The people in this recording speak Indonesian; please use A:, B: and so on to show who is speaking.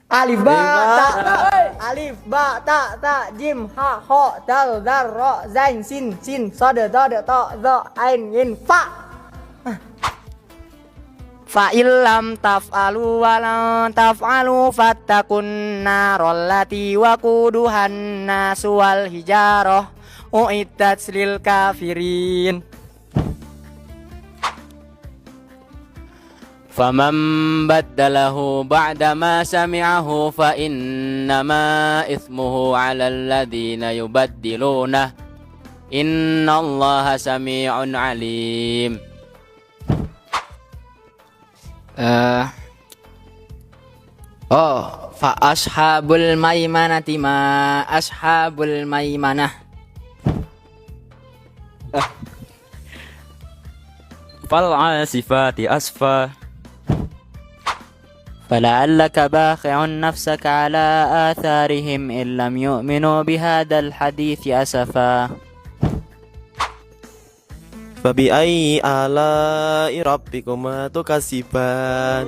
A: Alif ba ta ta alif ba ta ta jim ha ho dal dar ro zain sin sod dod to zo ain yin fa. Fa illam taf'alu wa lan taf'alu fattakun narol lati waquduhan nasu wal hijarah uiddat lil kafirin. Faman baddalahu ba'da ma sami'ahu fa innama ithmuhu 'alal ladzina yubaddiluna innallaha sami'un 'alim. Fa ashabul maimanati ma ashabul maimanah.
B: Fal asifati asfa.
A: فلعلك باخع نفسك على آثارهم إن لم يؤمنوا بهذا الحديث أسفا.
C: فبأي آلاء ربكما تكذبان